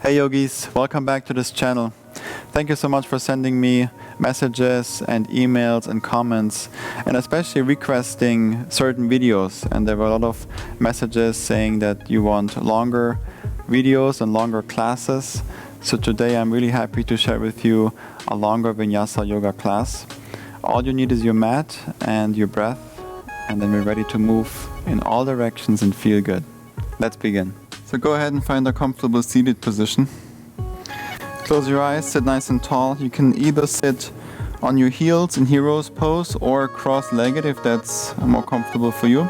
Hey yogis, welcome back to this channel. Thank you so much for sending me messages and emails and comments, and especially requesting certain videos. And there were a lot of messages saying that you want longer videos and longer classes. So today I'm really happy to share with you a longer vinyasa yoga class. All you need is your mat and your breath, and then we're ready to move in all directions and feel good. Let's begin. So go ahead and find a comfortable seated position. Close your eyes, sit nice and tall. You can either sit on your heels in hero's pose or cross-legged if that's more comfortable for you.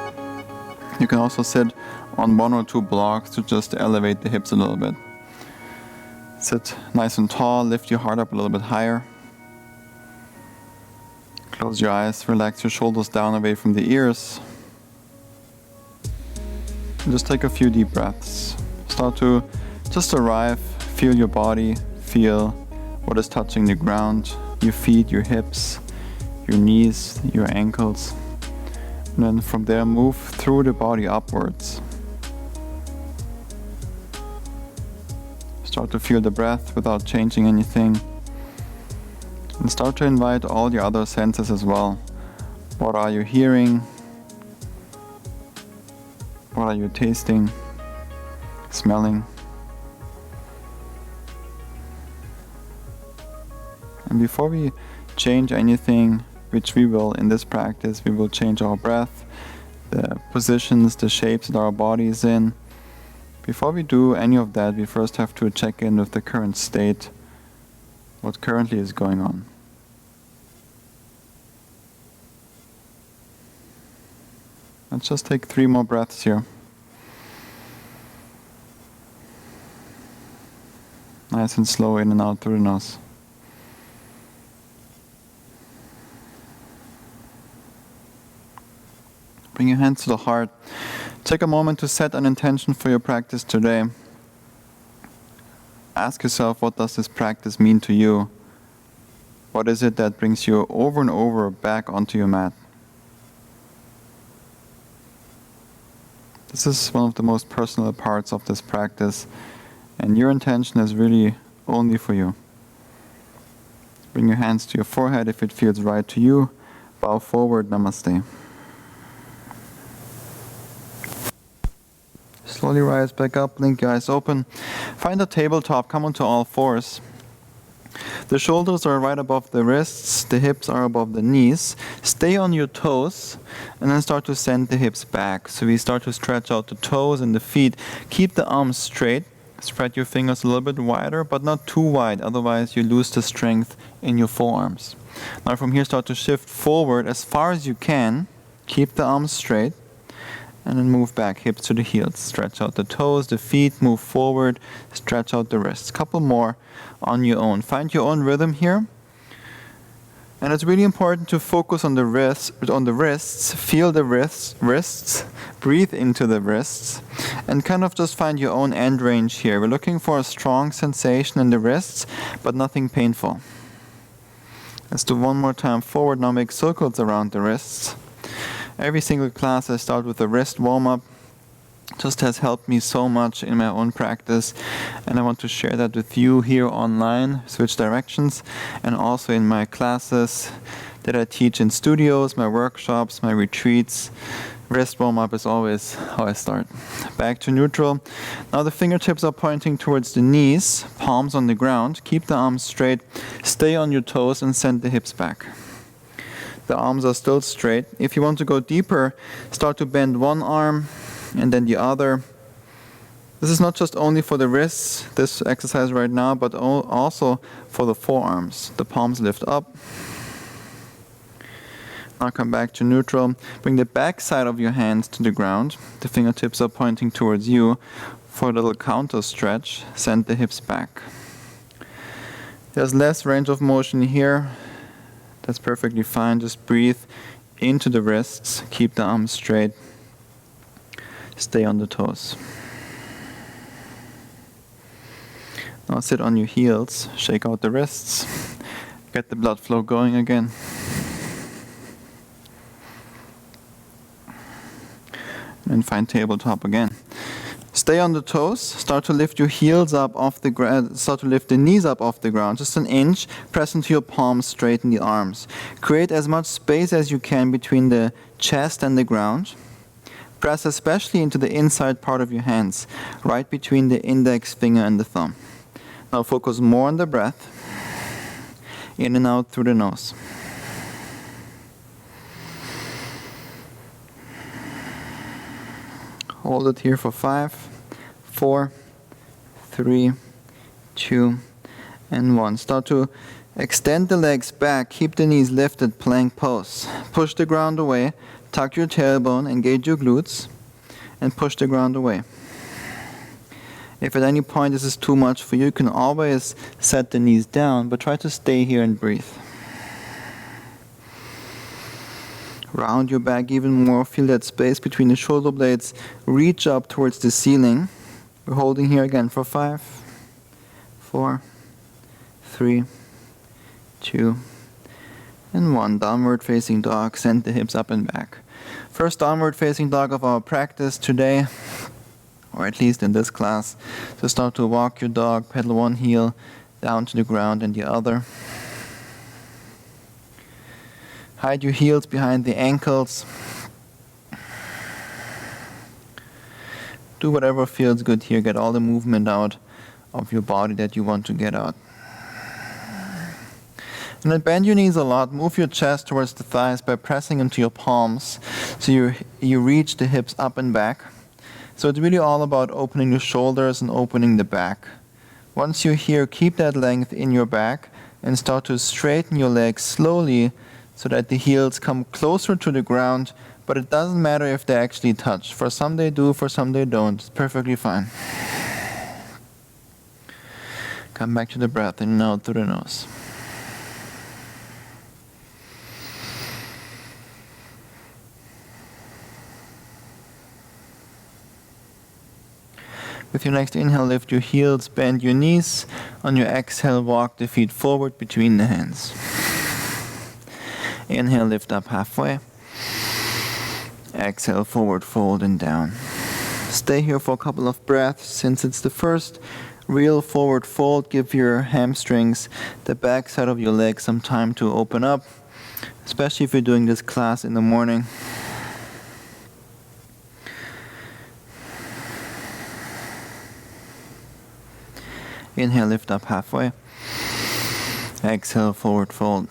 You can also sit on one or two blocks to just elevate the hips a little bit. Sit nice and tall, lift your heart up a little bit higher. Close your eyes, relax your shoulders down away from the ears. And just take a few deep breaths. Start to just arrive, feel your body, feel what is touching the ground, your feet, your hips, your knees, your ankles. And then from there move through the body upwards. Start to feel the breath without changing anything. And start to invite all your other senses as well. What are you hearing? What are you tasting? Smelling? And before we change anything, which we will in this practice, we will change our breath, the positions, the shapes that our body is in. Before we do any of that, we first have to check in with the current state, what currently is going on. Let's just take 3 more breaths here. Nice and slow in and out through the nose. Bring your hands to the heart. Take a moment to set an intention for your practice today. Ask yourself, what does this practice mean to you? What is it that brings you over and over back onto your mat? This is one of the most personal parts of this practice, and your intention is really only for you. Bring your hands to your forehead if it feels right to you. Bow forward, namaste. Slowly rise back up, blink your eyes open. Find a tabletop, come onto all fours. The shoulders are right above the wrists, the hips are above the knees. Stay on your toes and then start to send the hips back. So we start to stretch out the toes and the feet. Keep the arms straight. Spread your fingers a little bit wider, but not too wide, otherwise you lose the strength in your forearms. Now from here start to shift forward as far as you can. Keep the arms straight. And then move back, hips to the heels. Stretch out the toes, the feet, move forward, stretch out the wrists. Couple more on your own. Find your own rhythm here. And it's really important to focus on the wrists, feel the wrists, breathe into the wrists, and kind of just find your own end range here. We're looking for a strong sensation in the wrists, but nothing painful. Let's do one more time forward. Now make circles around the wrists. Every single class I start with a wrist warm-up. Just has helped me so much in my own practice, and I want to share that with you here online, switch directions, and also in my classes that I teach in studios, my workshops, my retreats. Wrist warm-up is always how I start. Back to neutral. Now the fingertips are pointing towards the knees, palms on the ground. Keep the arms straight, stay on your toes and send the hips back. The arms are still straight. If you want to go deeper, start to bend one arm and then the other. This is not just only for the wrists, this exercise right now, but also for the forearms. The palms lift up. Now come back to neutral. Bring the back side of your hands to the ground. The fingertips are pointing towards you. For a little counter stretch, send the hips back. There's less range of motion here. That's perfectly fine. Just breathe into the wrists. Keep the arms straight. Stay on the toes. Now sit on your heels. Shake out the wrists. Get the blood flow going again. And find tabletop again. Stay on the toes. Start to lift your heels up off the ground. Start to lift the knees up off the ground, just an inch. Press into your palms, straighten the arms. Create as much space as you can between the chest and the ground. Press especially into the inside part of your hands, right between the index finger and the thumb. Now focus more on the breath. In and out through the nose. Hold it here for 5, 4, 3, 2, and 1. Start to extend the legs back. Keep the knees lifted, plank pose. Push the ground away. Tuck your tailbone, engage your glutes, and push the ground away. If at any point this is too much for you, you can always set the knees down, but try to stay here and breathe. Round your back even more. Feel that space between the shoulder blades. Reach up towards the ceiling. We're holding here again for 5, 4, 3, 2, and 1. Downward facing dog. Send the hips up and back. First downward facing dog of our practice today, or at least in this class. So start to walk your dog, pedal one heel down to the ground and the other. Hide your heels behind the ankles. Do whatever feels good here. Get all the movement out of your body that you want to get out. And then bend your knees a lot. Move your chest towards the thighs by pressing into your palms. So you reach the hips up and back. So it's really all about opening the shoulders and opening the back. Once you're here, keep that length in your back and start to straighten your legs slowly so that the heels come closer to the ground, but it doesn't matter if they actually touch. For some they do, for some they don't. It's perfectly fine. Come back to the breath in and out through the nose. With your next inhale, lift your heels, bend your knees. On your exhale, walk the feet forward between the hands. Inhale, lift up halfway. Exhale, forward fold and down. Stay here for a couple of breaths. Since it's the first real forward fold, give your hamstrings, the back side of your legs, some time to open up, especially if you're doing this class in the morning. Inhale, lift up halfway. Exhale, forward fold.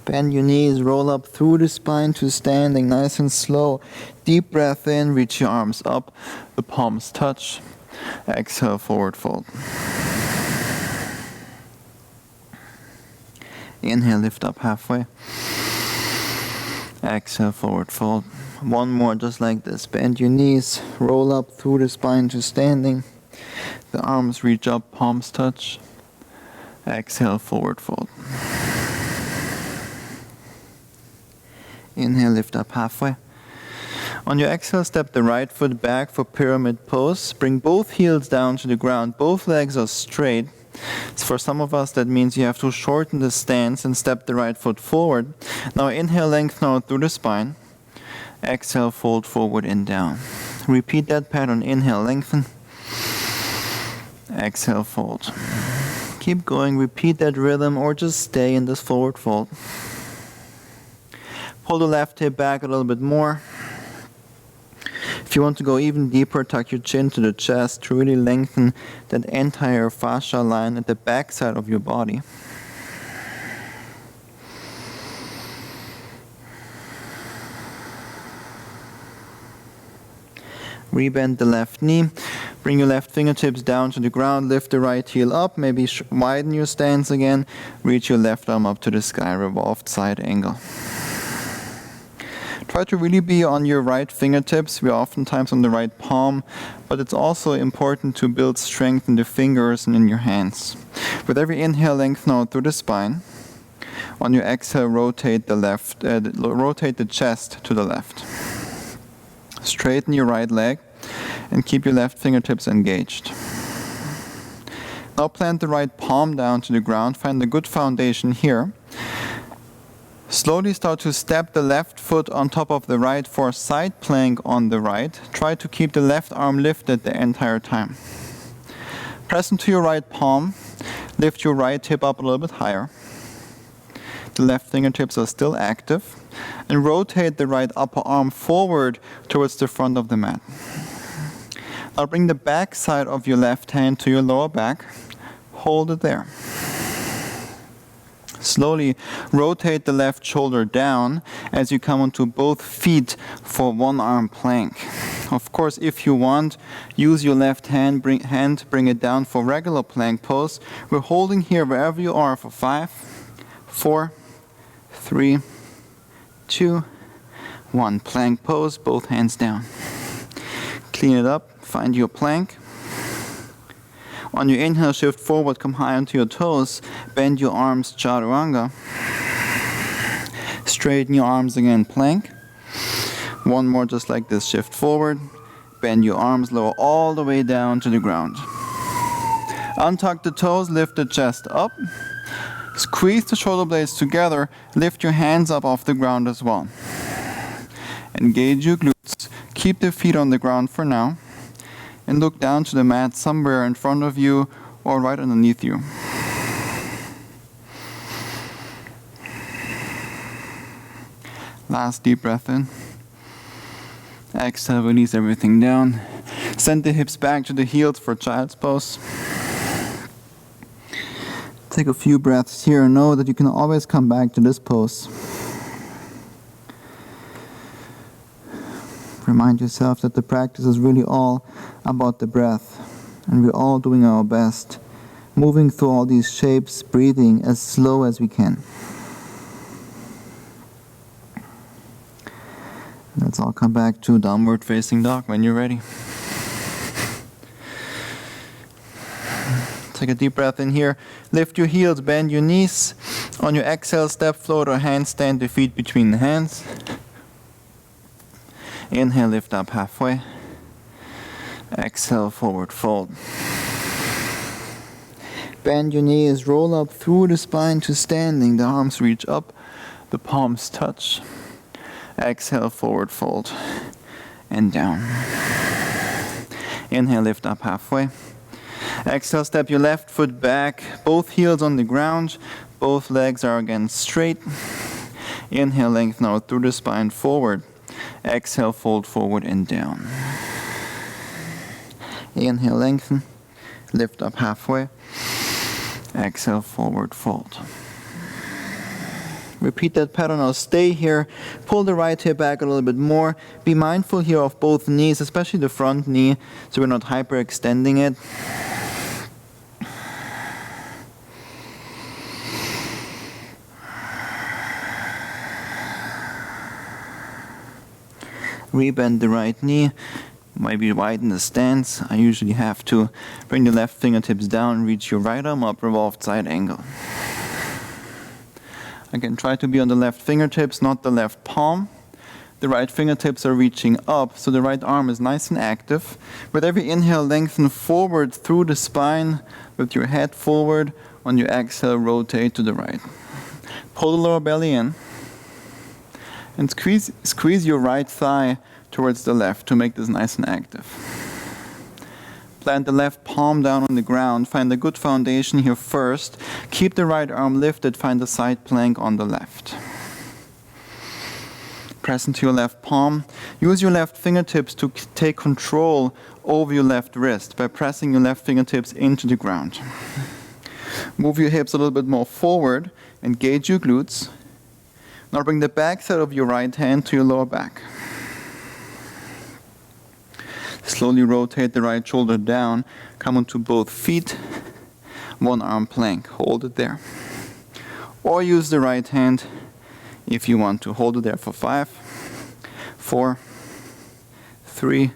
Bend your knees, roll up through the spine to standing, nice and slow. Deep breath in, reach your arms up, the palms touch. Exhale, forward fold. Inhale, lift up halfway. Exhale, forward fold. One more, just like this. Bend your knees, roll up through the spine to standing. The arms reach up, palms touch. Exhale, forward fold. Inhale, lift up halfway. On your exhale, step the right foot back for pyramid pose. Bring both heels down to the ground. Both legs are straight. So for some of us, that means you have to shorten the stance and step the right foot forward. Now inhale, lengthen out through the spine. Exhale, fold forward and down. Repeat that pattern. Inhale, lengthen. Exhale, fold. Keep going. Repeat that rhythm or just stay in this forward fold. Pull the left hip back a little bit more. If you want to go even deeper, tuck your chin to the chest to really lengthen that entire fascia line at the back side of your body. Rebend the left knee. Bring your left fingertips down to the ground. Lift the right heel up. Maybe widen your stance again. Reach your left arm up to the sky. Revolved side angle. Try to really be on your right fingertips. We're oftentimes on the right palm, but it's also important to build strength in the fingers and in your hands. With every inhale, lengthen out through the spine. On your exhale, rotate the chest to the left. Straighten your right leg and keep your left fingertips engaged. Now plant the right palm down to the ground. Find a good foundation here. Slowly start to step the left foot on top of the right for side plank on the right. Try to keep the left arm lifted the entire time. Press into your right palm. Lift your right hip up a little bit higher. The left fingertips are still active. And rotate the right upper arm forward towards the front of the mat. Now bring the back side of your left hand to your lower back. Hold it there. Slowly rotate the left shoulder down as you come onto both feet for one arm plank. Of course, if you want, use your left hand, bring it down for regular plank pose. We're holding here wherever you are for 5, 4, 3, 2, 1. Plank pose, both hands down. Clean it up, find your plank. On your inhale, shift forward, come high onto your toes, bend your arms, chaturanga. Straighten your arms again, plank. One more just like this, shift forward, bend your arms, lower all the way down to the ground. Untuck the toes, lift the chest up. Squeeze the shoulder blades together, lift your hands up off the ground as well. Engage your glutes, keep the feet on the ground for now, and look down to the mat somewhere in front of you or right underneath you. Last deep breath in. Exhale, release everything down. Send the hips back to the heels for child's pose. Take a few breaths here and know that you can always come back to this pose. Remind yourself that the practice is really all about the breath, and we're all doing our best, moving through all these shapes, breathing as slow as we can. Let's all come back to downward facing dog when you're ready. Take a deep breath in here. Lift your heels, bend your knees. On your exhale, step, float, or handstand the feet between the hands. Inhale, lift up halfway. Exhale, forward fold. Bend your knees, roll up through the spine to standing. The arms reach up, the palms touch. Exhale, forward fold. And down. Inhale, lift up halfway. Exhale, step your left foot back, both heels on the ground, both legs are again straight. Inhale, lengthen out through the spine forward. Exhale, fold forward and down. Inhale, lengthen, lift up halfway. Exhale, forward fold. Repeat that pattern. Now stay here. Pull the right hip back a little bit more. Be mindful here of both knees, especially the front knee, so we're not hyperextending it. Rebend the right knee, maybe widen the stance. I usually have to bring the left fingertips down, reach your right arm up, revolved side angle. Again, try to be on the left fingertips, not the left palm. The right fingertips are reaching up, so the right arm is nice and active. With every inhale, lengthen forward through the spine with your head forward. On your exhale, rotate to the right. Pull the lower belly in. And squeeze your right thigh towards the left to make this nice and active. Plant the left palm down on the ground. Find a good foundation here first. Keep the right arm lifted. Find a side plank on the left. Press into your left palm. Use your left fingertips to take control over your left wrist by pressing your left fingertips into the ground. Move your hips a little bit more forward. Engage your glutes. Now bring the back side of your right hand to your lower back. Slowly rotate the right shoulder down. Come onto both feet. One arm plank. Hold it there. Or use the right hand if you want to. Hold it there for 5, 4, 3,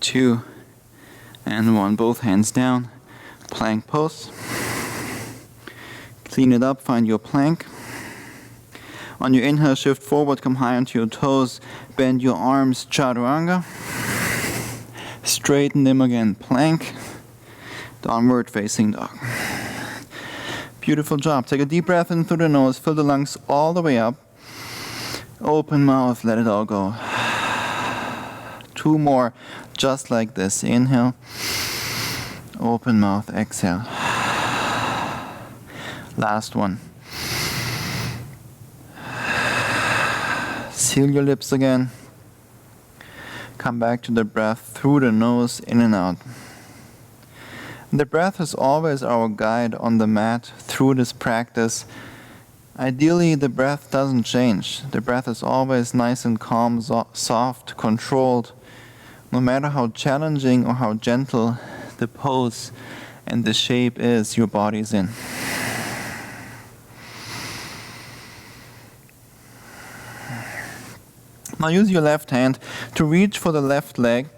2, and 1. Both hands down. Plank pose. Clean it up. Find your plank. On your inhale, shift forward, come high onto your toes, bend your arms, chaturanga. Straighten them again, plank, downward facing dog. Beautiful job. Take a deep breath in through the nose, fill the lungs all the way up. Open mouth, let it all go. 2 more, just like this. Inhale, open mouth, exhale. Last one. Seal your lips again. Come back to the breath through the nose, in and out. The breath is always our guide on the mat through this practice. Ideally, the breath doesn't change. The breath is always nice and calm, soft, controlled. No matter how challenging or how gentle the pose and the shape is your body's in. Now use your left hand to reach for the left leg.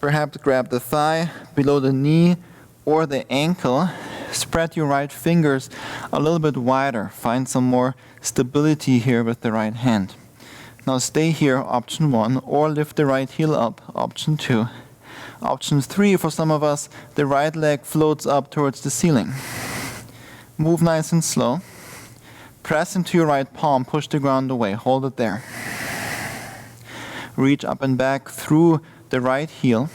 Perhaps grab the thigh, below the knee, or the ankle. Spread your right fingers a little bit wider. Find some more stability here with the right hand. Now stay here, option 1, or lift the right heel up, option 2. Option 3, for some of us, the right leg floats up towards the ceiling. Move nice and slow. Press into your right palm, push the ground away, hold it there. Reach up and back through the right heel.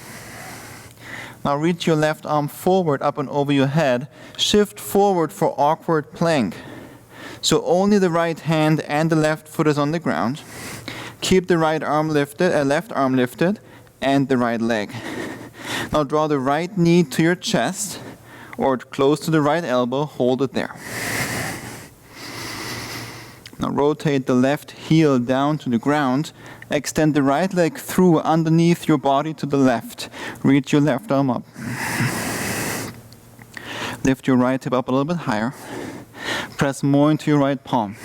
Now reach your left arm forward, up and over your head. Shift forward for awkward plank. So only the right hand and the left foot is on the ground. Keep the right arm lifted, left arm lifted, and the right leg. Now draw the right knee to your chest, or close to the right elbow, hold it there. Now rotate the left heel down to the ground. Extend the right leg through underneath your body to the left. Reach your left arm up. Lift your right hip up a little bit higher. Press more into your right palm.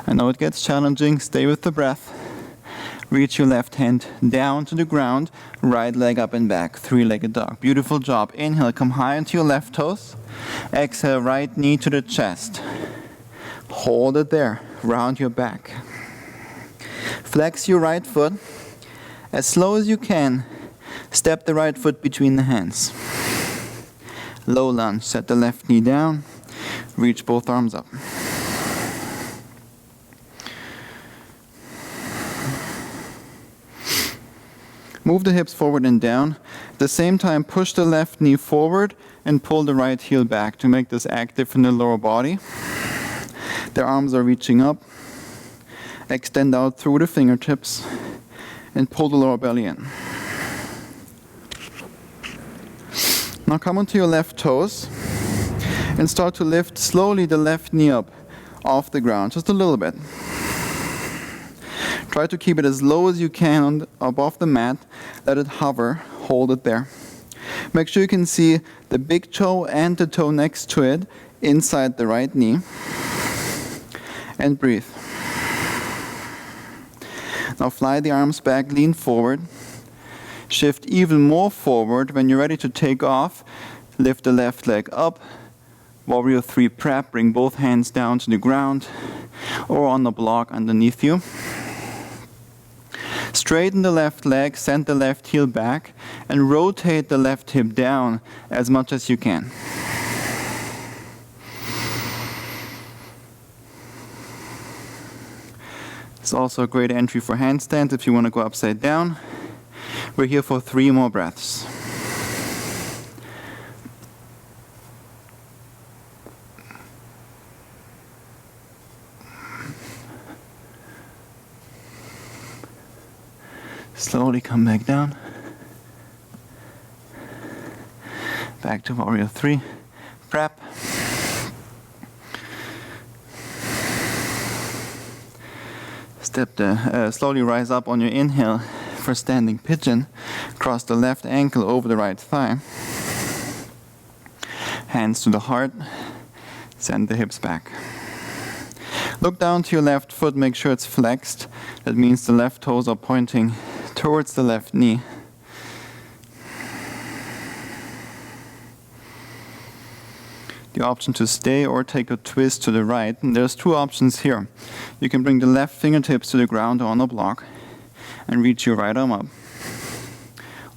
I know it gets challenging. Stay with the breath. Reach your left hand down to the ground. Right leg up and back. 3-legged dog. Beautiful job. Inhale, come high into your left toes. Exhale, right knee to the chest. Hold it there. Round your back. Flex your right foot. As slow as you can, step the right foot between the hands. Low lunge. Set the left knee down. Reach both arms up. Move the hips forward and down. At the same time, push the left knee forward and pull the right heel back to make this active in the lower body. The arms are reaching up. Extend out through the fingertips and pull the lower belly in. Now come onto your left toes and start to lift slowly the left knee up off the ground, just a little bit. Try to keep it as low as you can above the mat. Let it hover, hold it there. Make sure you can see the big toe and the toe next to it inside the right knee. And breathe. Now fly the arms back, lean forward. Shift even more forward. When you're ready to take off, lift the left leg up. Warrior 3 prep, bring both hands down to the ground or on the block underneath you. Straighten the left leg, send the left heel back, and rotate the left hip down as much as you can. It's also a great entry for handstand if you want to go upside down. We're here for 3 more breaths. Slowly come back down. Back to Warrior 3. Prep. Slowly rise up on your inhale for standing pigeon. Cross the left ankle over the right thigh. Hands to the heart. Send the hips back. Look down to your left foot. Make sure it's flexed. That means the left toes are pointing towards the left knee. The option to stay or take a twist to the right. And there's 2 options here. You can bring the left fingertips to the ground or on the block and reach your right arm up.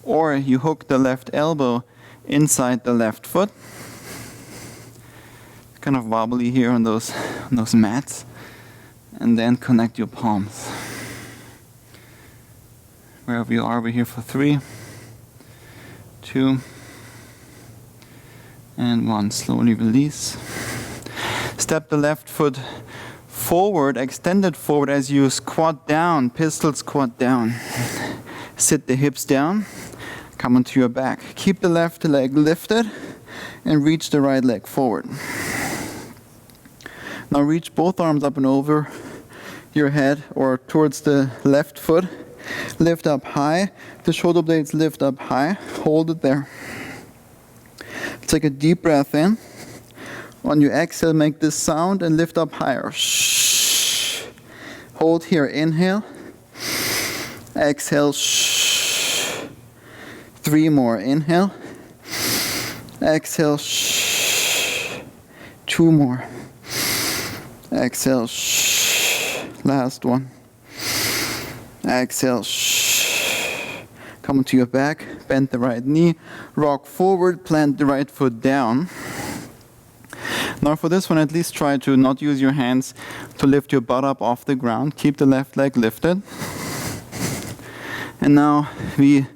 Or you hook the left elbow inside the left foot. kind of wobbly here on those mats. And then connect your palms. Wherever you are, we're here for 3, 2, and 1. Slowly release. Step the left foot forward, extend it forward as you squat down, pistol squat down. Sit the hips down, come onto your back. Keep the left leg lifted and reach the right leg forward. Now reach both arms up and over your head or towards the left foot. Lift up high. The shoulder blades lift up high. Hold it there. Take a deep breath in. On your exhale, make this sound and lift up higher. Shh. Hold here. Inhale. Exhale. Shh. 3 more. Inhale. Exhale. Shh. 2 more. Exhale. Shh. Last one. Exhale. Shh. Come onto your back. Bend the right knee. Rock forward. Plant the right foot down. Now for this one, at least try to not use your hands to lift your butt up off the ground. Keep the left leg lifted. And now we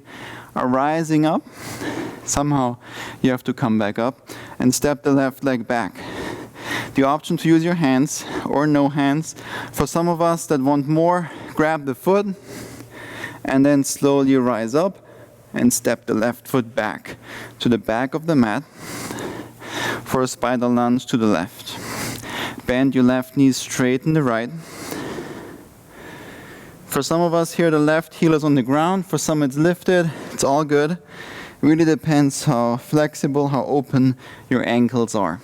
are rising up. Somehow you have to come back up and step the left leg back. The option to use your hands or no hands. For some of us that want more, grab the foot and then slowly rise up and step the left foot back to the back of the mat. For a spider lunge to the left. Bend your left knee, straighten the right. For some of us here, the left heel is on the ground. For some, it's lifted. It's all good. It really depends how flexible, how open your ankles are.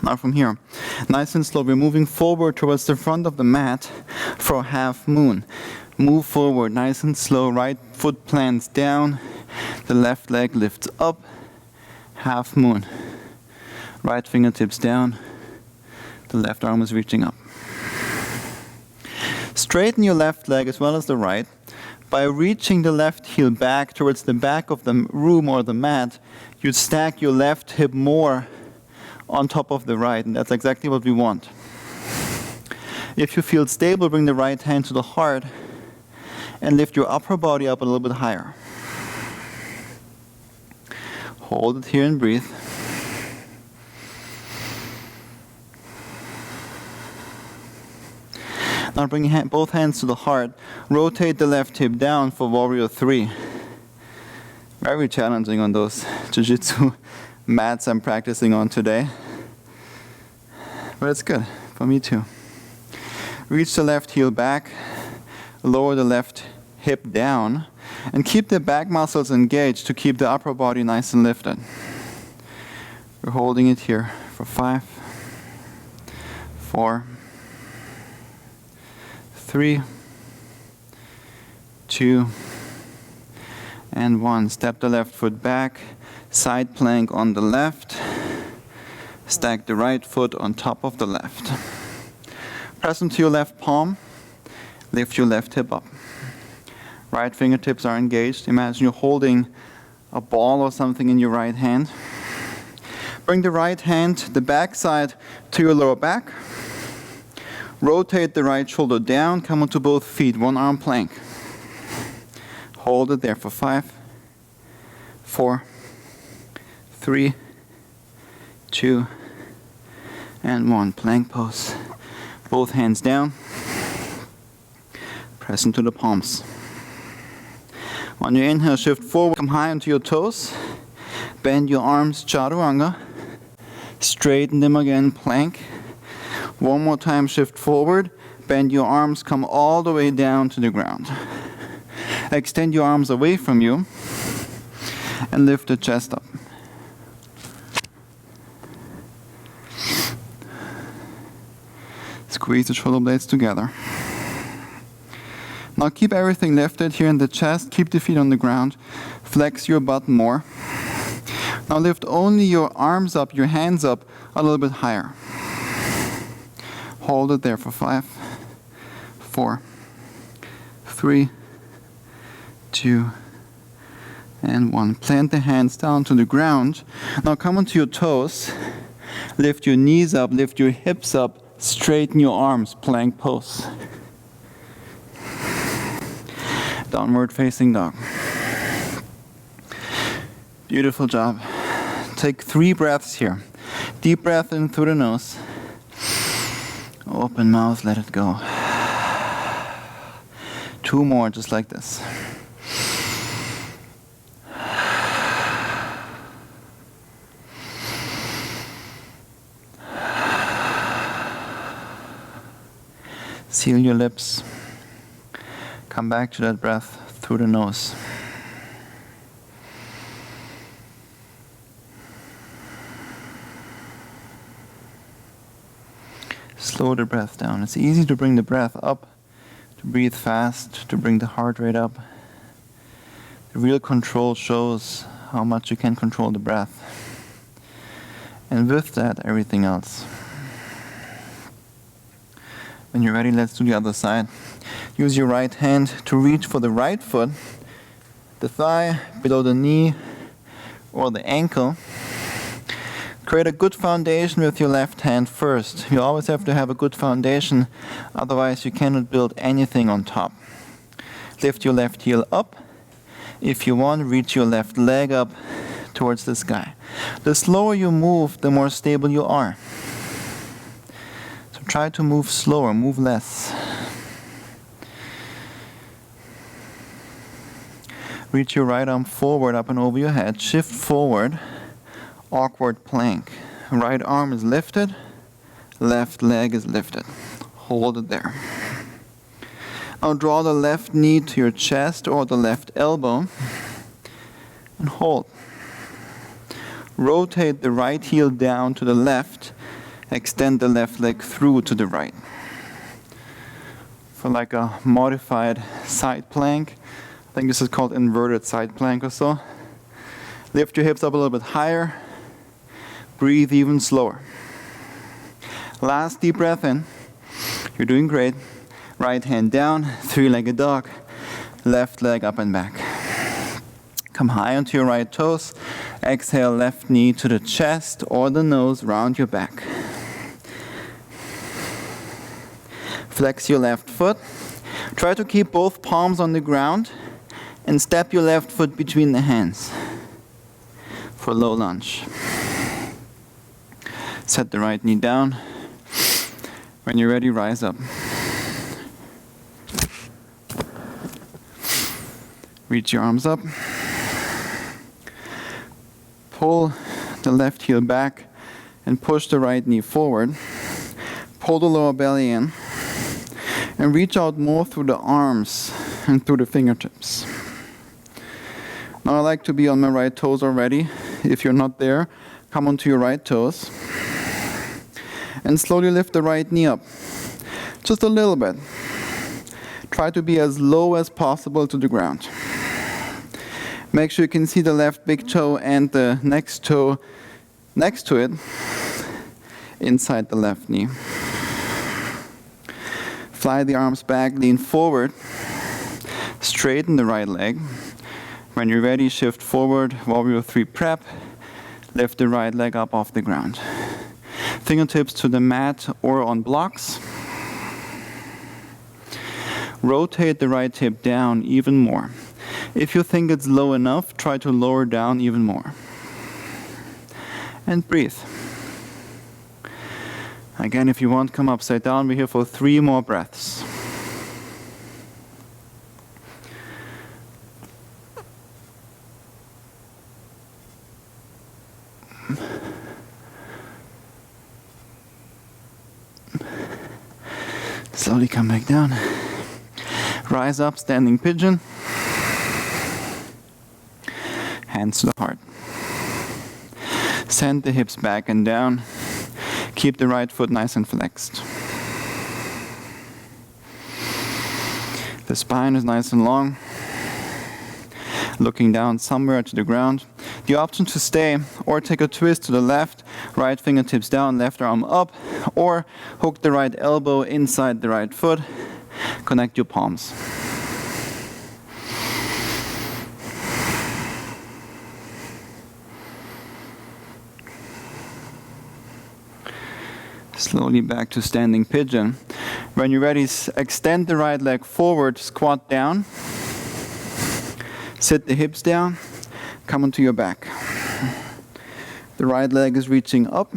Now from here, nice and slow, we're moving forward towards the front of the mat for a half moon. Move forward, nice and slow. Right foot plants down. The left leg lifts up. Half moon. Right fingertips down. The left arm is reaching up. Straighten your left leg as well as the right. By reaching the left heel back towards the back of the room or the mat, you stack your left hip more on top of the right, and that's exactly what we want. If you feel stable, bring the right hand to the heart and lift your upper body up a little bit higher. Hold it here and breathe. Now bring both hands to the heart. Rotate the left hip down for warrior 3. Very challenging on those jiu-jitsu mats I'm practicing on today. But it's good for me too. Reach the left heel back. Lower the left hip down. And keep the back muscles engaged to keep the upper body nice and lifted. We're holding it here for 5, 4, 3, 2, and 1. Step the left foot back. Side plank on the left. Stack the right foot on top of the left. Press into your left palm. Lift your left hip up. Right fingertips are engaged. Imagine you're holding a ball or something in your right hand. Bring the right hand, the back side, to your lower back. Rotate the right shoulder down. Come onto both feet. One arm plank. Hold it there for 5, 4, 3, 2, and 1. Plank pose. Both hands down. Press into the palms. On your inhale, shift forward, come high onto your toes. Bend your arms, chaturanga. Straighten them again, plank. One more time, shift forward. Bend your arms, come all the way down to the ground. Extend your arms away from you and lift the chest up. Squeeze the shoulder blades together. Now keep everything lifted here in the chest. Keep the feet on the ground. Flex your butt more. Now lift only your arms up, your hands up a little bit higher. Hold it there for 5, 4, 3, 2, and 1. Plant the hands down to the ground. Now come onto your toes. Lift your knees up, lift your hips up, straighten your arms, plank pose. Downward facing dog. Beautiful job. Take 3 breaths here. Deep breath in through the nose. Open mouth, let it go. 2 more, just like this. Seal your lips. Come back to that breath through the nose. Slow the breath down. It's easy to bring the breath up, to breathe fast, to bring the heart rate up. The real control shows how much you can control the breath. And with that, everything else. When you're ready, let's do the other side. Use your right hand to reach for the right foot, the thigh, below the knee, or the ankle. Create a good foundation with your left hand first. You always have to have a good foundation, otherwise you cannot build anything on top. Lift your left heel up. If you want, reach your left leg up towards the sky. The slower you move, the more stable you are. So try to move slower, move less. Reach your right arm forward, up and over your head. Shift forward. Awkward plank. Right arm is lifted, left leg is lifted. Hold it there. Now draw the left knee to your chest or the left elbow and hold. Rotate the right heel down to the left. Extend the left leg through to the right. For like a modified side plank. I think this is called inverted side plank or so. Lift your hips up a little bit higher. Breathe even slower. Last deep breath in. You're doing great. Right hand down, 3-legged dog. Left leg up and back. Come high onto your right toes. Exhale, left knee to the chest or the nose, round your back. Flex your left foot. Try to keep both palms on the ground and step your left foot between the hands for low lunge. Set the right knee down. When you're ready, rise up. Reach your arms up. Pull the left heel back and push the right knee forward. Pull the lower belly in and reach out more through the arms and through the fingertips. Now I like to be on my right toes already. If you're not there, come onto your right toes. And slowly lift the right knee up. Just a little bit. Try to be as low as possible to the ground. Make sure you can see the left big toe and the next toe next to it inside the left knee. Fly the arms back, lean forward. Straighten the right leg. When you're ready, shift forward, warrior 3 prep. Lift the right leg up off the ground. Fingertips to the mat or on blocks. Rotate the right hip down even more. If you think it's low enough, try to lower down even more. And breathe. Again, if you want, come upside down. We're here for 3 more breaths. Slowly come back down. Rise up, standing pigeon. Hands to the heart. Send the hips back and down. Keep the right foot nice and flexed. The spine is nice and long. Looking down somewhere to the ground. The option to stay or take a twist to the left, right fingertips down, left arm up, or hook the right elbow inside the right foot. Connect your palms. Slowly back to standing pigeon. When you're ready, extend the right leg forward, squat down. Sit the hips down, come onto your back. The right leg is reaching up,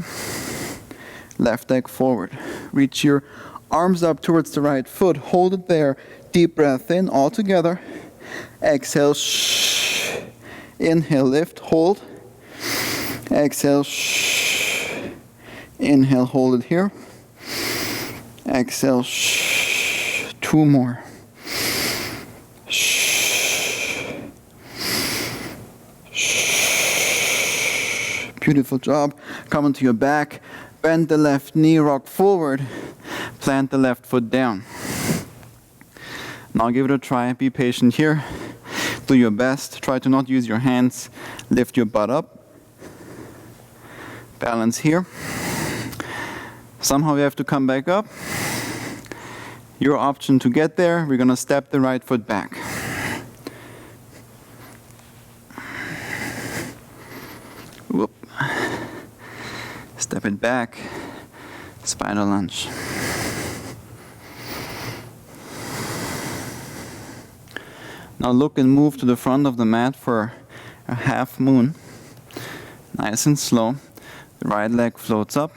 left leg forward. Reach your arms up towards the right foot, hold it there. Deep breath in, all together. Exhale, shh. Inhale, lift, hold. Exhale, shh. Inhale, hold it here. Exhale, shh. 2 more. Shh. Shh. Beautiful job. Come onto your back. Bend the left knee, rock forward. Plant the left foot down. Now give it a try. Be patient here. Do your best. Try to not use your hands. Lift your butt up. Balance here. Somehow you have to come back up. Your option to get there, we're going to step the right foot back. Whoop. Step it back. Spider lunge. Now look and move to the front of the mat for a half moon. Nice and slow. The right leg floats up.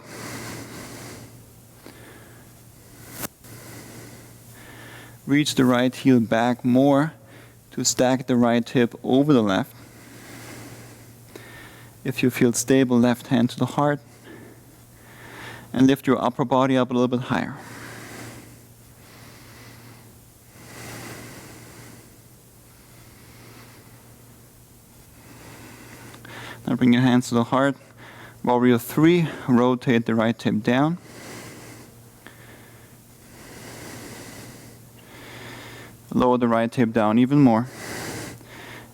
Reach the right heel back more to stack the right hip over the left. If you feel stable, left hand to the heart. And lift your upper body up a little bit higher. Now bring your hands to the heart. Warrior 3, rotate the right hip down. Lower the right hip down even more.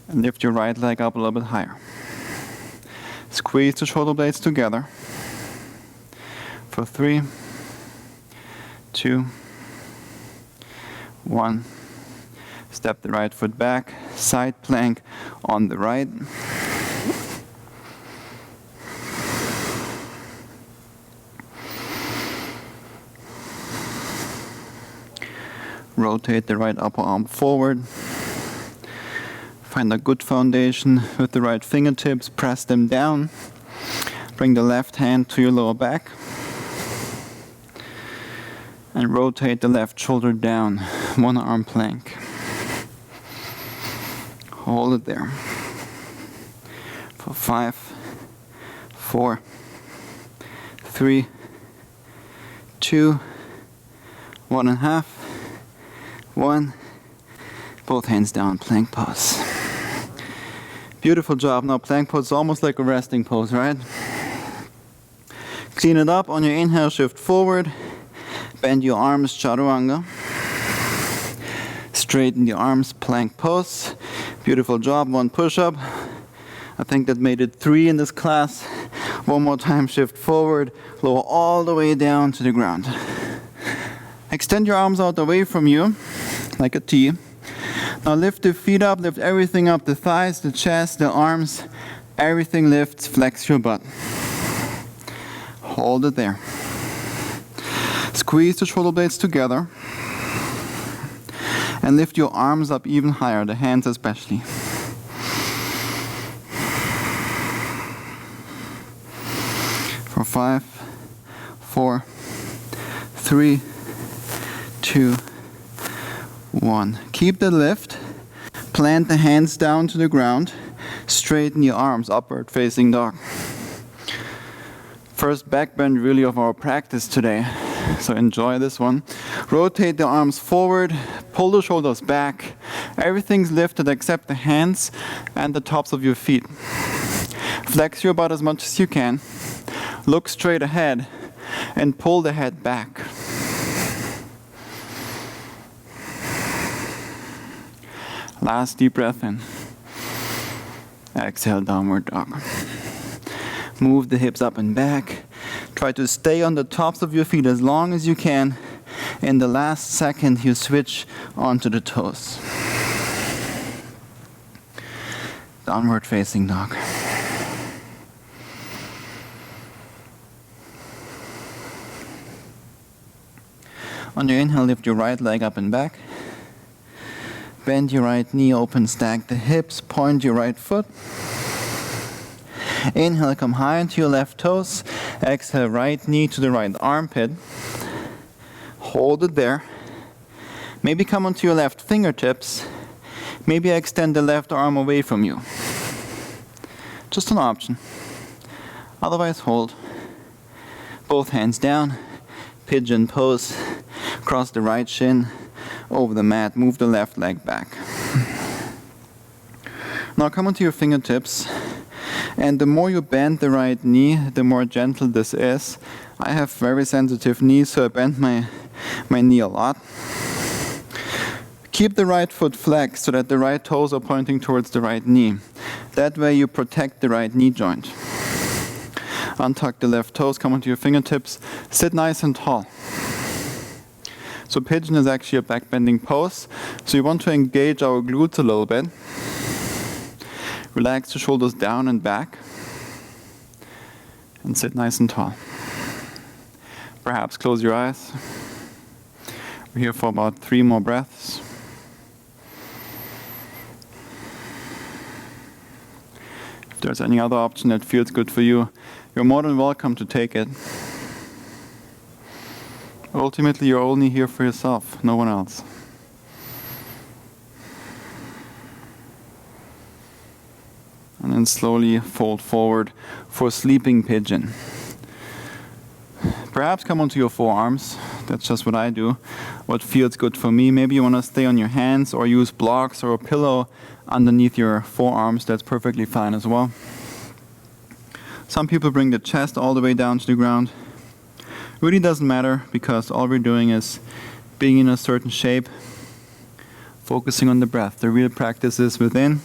And lift your right leg up a little bit higher. Squeeze the shoulder blades together. For 3, 2, 1. Step the right foot back. Side plank on the right. Rotate the right upper arm forward. Find a good foundation with the right fingertips. Press them down. Bring the left hand to your lower back. And rotate the left shoulder down. 1 arm plank. Hold it there. For 5, 4, 3, 2, 1.5. 1. Both hands down, plank pose. Beautiful job. Now plank pose is almost like a resting pose, right? Clean it up. On your inhale, shift forward. Bend your arms, chaturanga. Straighten the arms, plank pose. Beautiful job. 1 push-up. I think that made it 3 in this class. 1 more time, shift forward. Lower all the way down to the ground. Extend your arms out away from you, like a T. Now lift the feet up, lift everything up, the thighs, the chest, the arms, everything lifts, flex your butt. Hold it there. Squeeze the shoulder blades together. And lift your arms up even higher, the hands especially. For 5, 4, 3, 2, 1. Keep the lift. Plant the hands down to the ground. Straighten your arms, upward facing dog. First back bend really of our practice today. So enjoy this one. Rotate the arms forward. Pull the shoulders back. Everything's lifted except the hands and the tops of your feet. Flex your butt as much as you can. Look straight ahead and pull the head back. Last deep breath in. Exhale, downward dog. Move the hips up and back. Try to stay on the tops of your feet as long as you can. In the last second, you switch onto the toes. Downward facing dog. On your inhale, lift your right leg up and back. Bend your right knee, open, stack the hips, point your right foot. Inhale, come high into your left toes. Exhale, right knee to the right armpit. Hold it there. Maybe come onto your left fingertips. Maybe extend the left arm away from you. Just an option. Otherwise, hold. Both hands down. Pigeon pose. Cross the right shin over the mat. Move the left leg back. Now come onto your fingertips. And the more you bend the right knee, the more gentle this is. I have very sensitive knees, so I bend my knee a lot. Keep the right foot flexed so that the right toes are pointing towards the right knee. That way you protect the right knee joint. Untuck the left toes, come onto your fingertips, sit nice and tall. So pigeon is actually a back-bending pose. So you want to engage our glutes a little bit. Relax the shoulders down and back. And sit nice and tall. Perhaps close your eyes. We're here for about 3 more breaths. If there's any other option that feels good for you, you're more than welcome to take it. Ultimately, you're only here for yourself, no one else. And then slowly fold forward for sleeping pigeon. Perhaps come onto your forearms. That's just what I do. What feels good for me. Maybe you want to stay on your hands or use blocks or a pillow underneath your forearms. That's perfectly fine as well. Some people bring the chest all the way down to the ground. Really doesn't matter, because all we're doing is being in a certain shape, focusing on the breath. The real practice is within.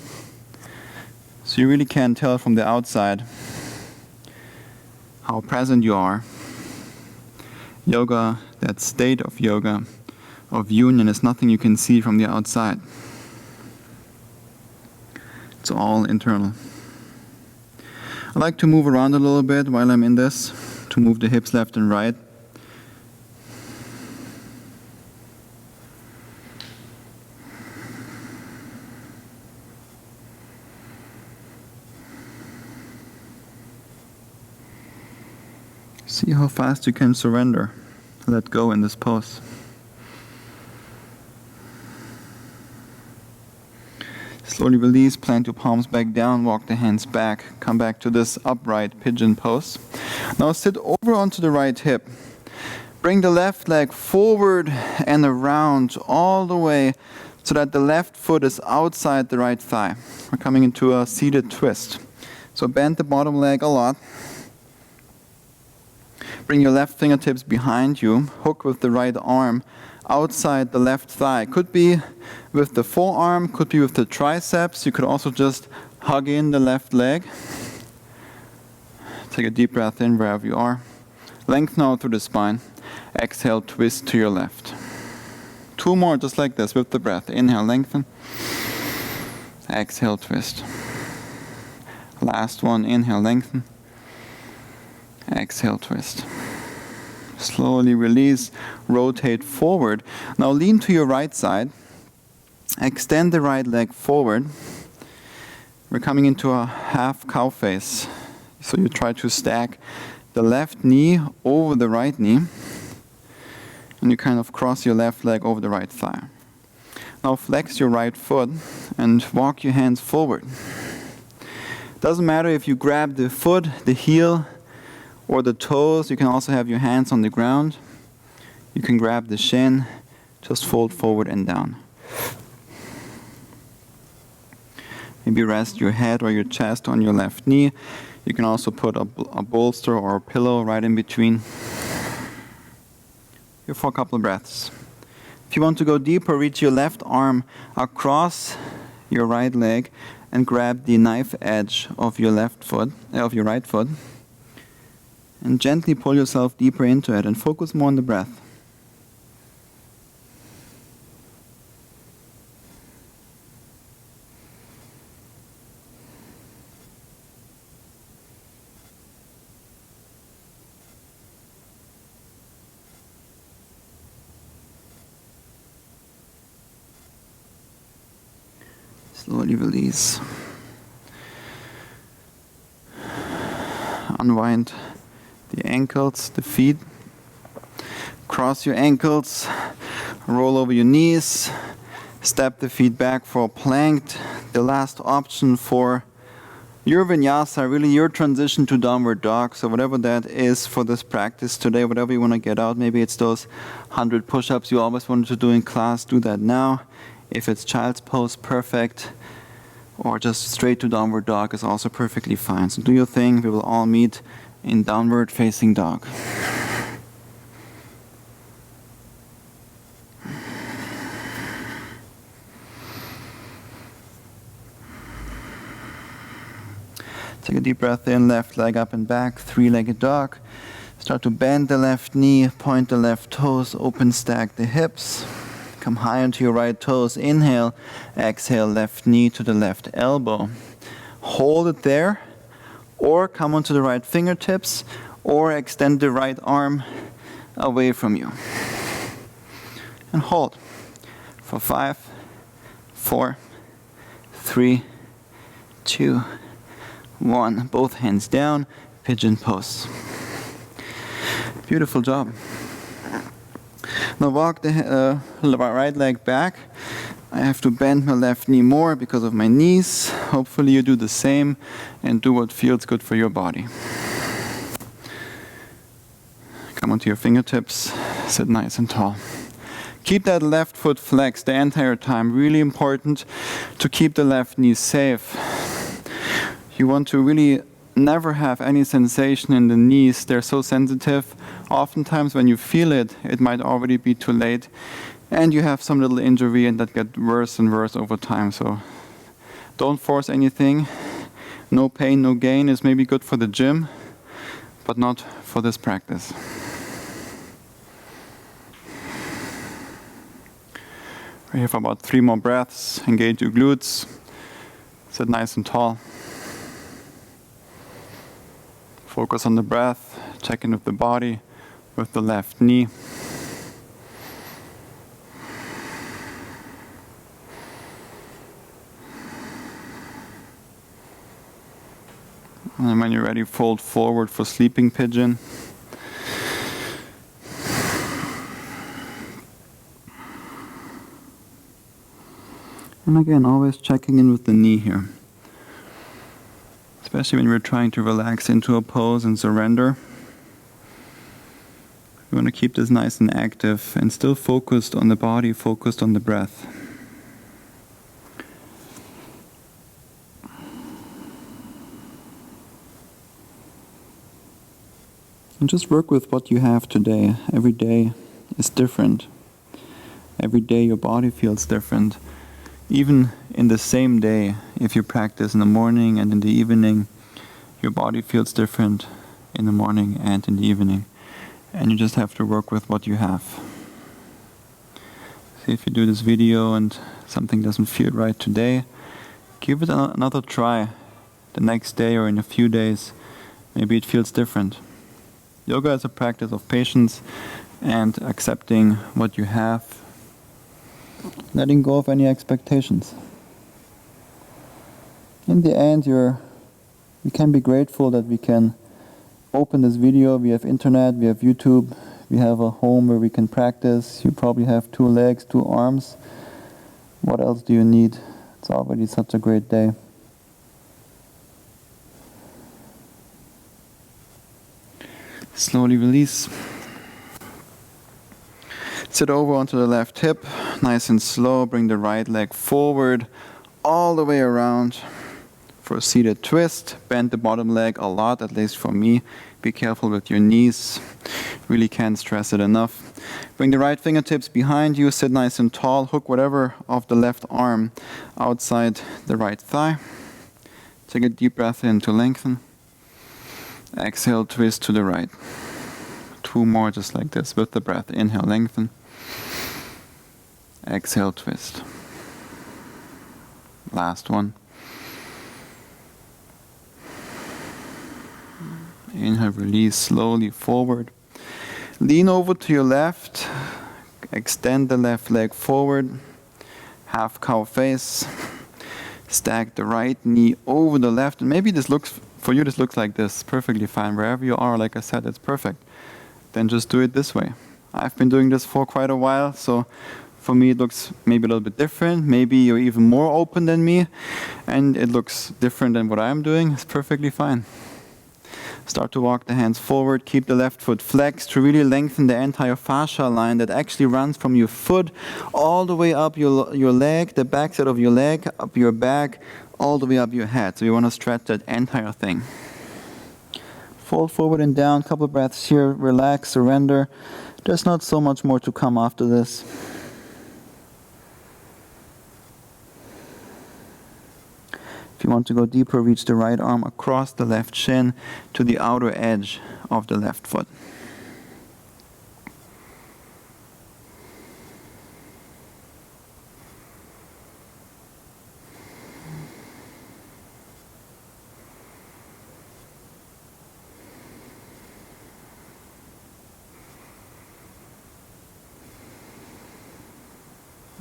So you really can't tell from the outside how present you are. Yoga, that state of yoga, of union, is nothing you can see from the outside. It's all internal. I like to move around a little bit while I'm in this, to move the hips left and right. See how fast you can surrender, let go in this pose. Slowly release, plant your palms back down, walk the hands back, come back to this upright pigeon pose. Now sit over onto the right hip. Bring the left leg forward and around all the way so that the left foot is outside the right thigh. We're coming into a seated twist. So bend the bottom leg a lot. Bring your left fingertips behind you, hook with the right arm outside the left thigh. Could be with the forearm, could be with the triceps. You could also just hug in the left leg. Take a deep breath in wherever you are. Lengthen out through the spine. Exhale, twist to your left. 2 more just like this with the breath. Inhale, lengthen. Exhale, twist. Last one, inhale, lengthen. Exhale, twist. Slowly release, rotate forward. Now lean to your right side. Extend the right leg forward. We're coming into a half cow face. So you try to stack the left knee over the right knee. And you kind of cross your left leg over the right thigh. Now flex your right foot and walk your hands forward. Doesn't matter if you grab the foot, the heel, or the toes. You can also have your hands on the ground. You can grab the shin, just fold forward and down. Maybe rest your head or your chest on your left knee. You can also put a bolster or a pillow right in between. Here for a couple of breaths. If you want to go deeper, reach your left arm across your right leg and grab the knife edge of your your right foot. And gently pull yourself deeper into it and focus more on the breath. Slowly release. Unwind the ankles, the feet. Cross your ankles, roll over your knees, step the feet back for a plank. The last option for your vinyasa, really your transition to downward dog. So whatever that is for this practice today, whatever you want to get out, maybe it's those 100 push-ups you always wanted to do in class, do that now. If it's child's pose, perfect. Or just straight to downward dog is also perfectly fine. So do your thing. We will all meet in downward facing dog. Take a deep breath in, left leg up and back, three-legged dog. Start to bend the left knee, point the left toes, open stack the hips. Come high onto your right toes, inhale, exhale, left knee to the left elbow. Hold it there, or come onto the right fingertips, or extend the right arm away from you. And hold for 5, 4, 3, 2, 1. Both hands down, pigeon pose. Beautiful job. Now walk the right leg back. I have to bend my left knee more because of my knees. Hopefully you do the same and do what feels good for your body. Come onto your fingertips, sit nice and tall. Keep that left foot flexed the entire time. Really important to keep the left knee safe. You want to really never have any sensation in the knees. They're so sensitive. Oftentimes when you feel it, it might already be too late and you have some little injury and that gets worse and worse over time. So don't force anything. No pain, no gain is maybe good for the gym, but not for this practice. We're here for about 3 more breaths. Engage your glutes. Sit nice and tall. Focus on the breath, check in with the body, with the left knee. And when you're ready, fold forward for sleeping pigeon. And again, always checking in with the knee here. Especially when we're trying to relax into a pose and surrender. We want to keep this nice and active and still focused on the body, focused on the breath. And just work with what you have today. Every day is different. Every day your body feels different. Even in the same day, if you practice in the morning and in the evening, your body feels different in the morning and in the evening. And you just have to work with what you have. See, if you do this video and something doesn't feel right today, give it another try the next day or in a few days. Maybe it feels different. Yoga is a practice of patience and accepting what you have. Letting go of any expectations. In the end, we can be grateful that we can open this video. We have internet, we have YouTube, we have a home where we can practice. You probably have 2 legs, 2 arms. What else do you need? It's already such a great day. Slowly release. Sit over onto the left hip, nice and slow. Bring the right leg forward, all the way around for a seated twist. Bend the bottom leg a lot, at least for me. Be careful with your knees. Really can't stress it enough. Bring the right fingertips behind you, sit nice and tall. Hook whatever of the left arm outside the right thigh. Take a deep breath in to lengthen. Exhale, twist to the right. 2 more just like this with the breath. Inhale, lengthen. Exhale, twist. Last one. Inhale, release slowly forward. Lean over to your left. Extend the left leg forward. Half cow face. Stack the right knee over the left. And maybe this looks like this. Perfectly fine. Wherever you are, like I said, it's perfect. Then just do it this way. I've been doing this for quite a while, so for me it looks maybe a little bit different. Maybe you're even more open than me, and it looks different than what I'm doing. It's perfectly fine. Start to walk the hands forward. Keep the left foot flexed to really lengthen the entire fascia line that actually runs from your foot all the way up your leg, the back side of your leg, up your back, all the way up your head. So you want to stretch that entire thing. Fold forward and down, couple breaths here, relax, surrender. There's not so much more to come after this. If you want to go deeper, reach the right arm across the left shin to the outer edge of the left foot.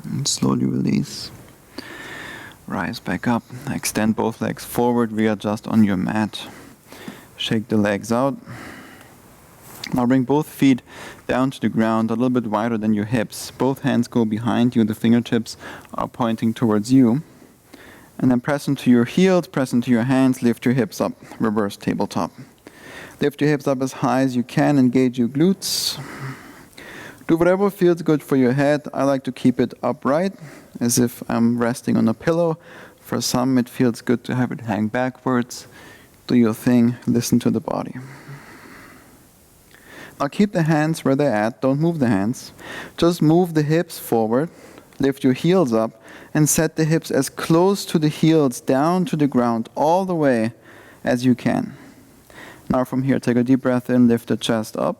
And slowly release. Rise back up. Extend both legs forward. Readjust on your mat. Shake the legs out. Now bring both feet down to the ground, a little bit wider than your hips. Both hands go behind you. The fingertips are pointing towards you. And then press into your heels, press into your hands, lift your hips up. Reverse tabletop. Lift your hips up as high as you can. Engage your glutes. Do whatever feels good for your head. I like to keep it upright, as if I'm resting on a pillow. For some, it feels good to have it hang backwards. Do your thing. Listen to the body. Now keep the hands where they're at. Don't move the hands. Just move the hips forward. Lift your heels up and set the hips as close to the heels down to the ground all the way as you can. Now from here, take a deep breath in. Lift the chest up.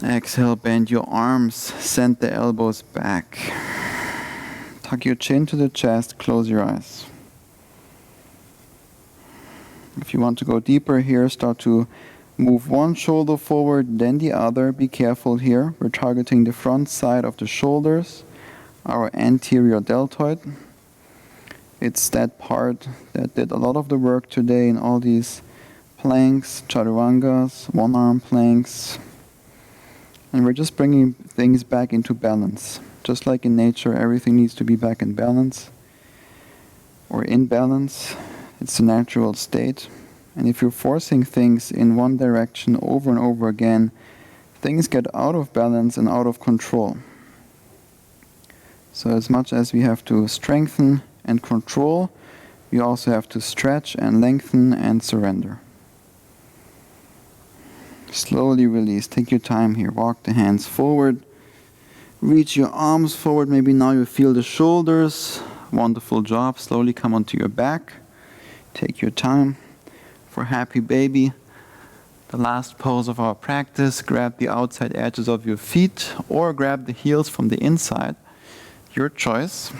Exhale, bend your arms, send the elbows back. Tuck your chin to the chest, close your eyes. If you want to go deeper here, start to move one shoulder forward, then the other. Be careful here. We're targeting the front side of the shoulders, our anterior deltoid. It's that part that did a lot of the work today in all these planks, chaturangas, one-arm planks. And we're just bringing things back into balance. Just like in nature, everything needs to be back in balance or in balance. It's a natural state. And if you're forcing things in one direction over and over again, things get out of balance and out of control. So as much as we have to strengthen and control, we also have to stretch and lengthen and surrender. Slowly release. Take your time here. Walk the hands forward. Reach your arms forward. Maybe now you feel the shoulders. Wonderful job. Slowly come onto your back. Take your time. For happy baby, the last pose of our practice, grab the outside edges of your feet or grab the heels from the inside. Your choice.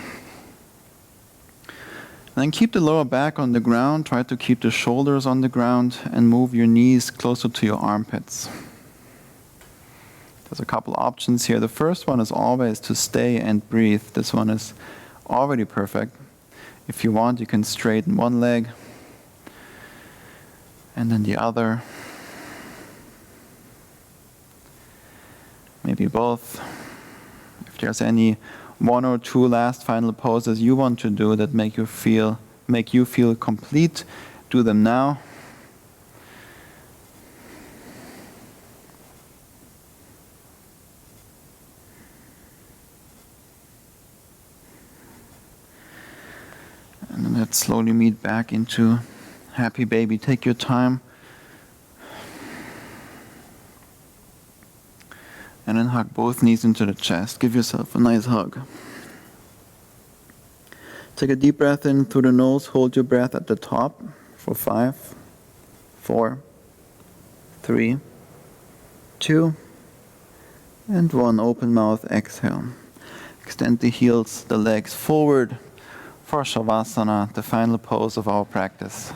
And then keep the lower back on the ground. Try to keep the shoulders on the ground and move your knees closer to your armpits. There's a couple options here. The first one is always to stay and breathe. This one is already perfect. If you want, you can straighten one leg and then the other. Maybe both. If there's any one or two last final poses you want to do that make you feel complete, do them now. And then let's slowly meet back into happy baby. Take your time. And then hug both knees into the chest. Give yourself a nice hug. Take a deep breath in through the nose. Hold your breath at the top for 5, 4, 3, 2, and 1. Open mouth, exhale. Extend the heels, the legs forward for savasana, the final pose of our practice.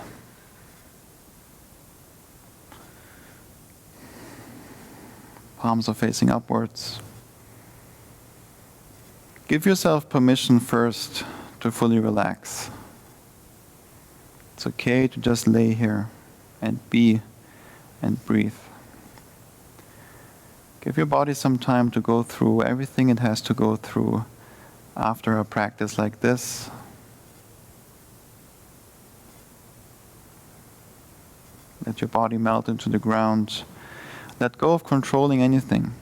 Palms are facing upwards. Give yourself permission first to fully relax. It's okay to just lay here and be and breathe. Give your body some time to go through everything it has to go through after a practice like this. Let your body melt into the ground. Let go of controlling anything,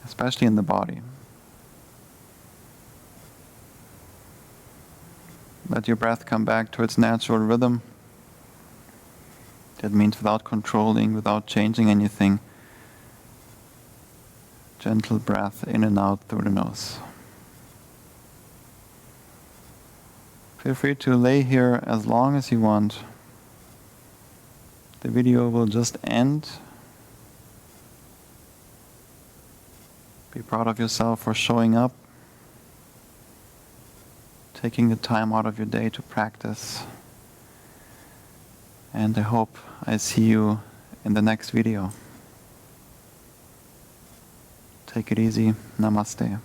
especially in the body. Let your breath come back to its natural rhythm. That means without controlling, without changing anything. Gentle breath in and out through the nose. Feel free to lay here as long as you want. The video will just end. Be proud of yourself for showing up, taking the time out of your day to practice. And I hope I see you in the next video. Take it easy. Namaste.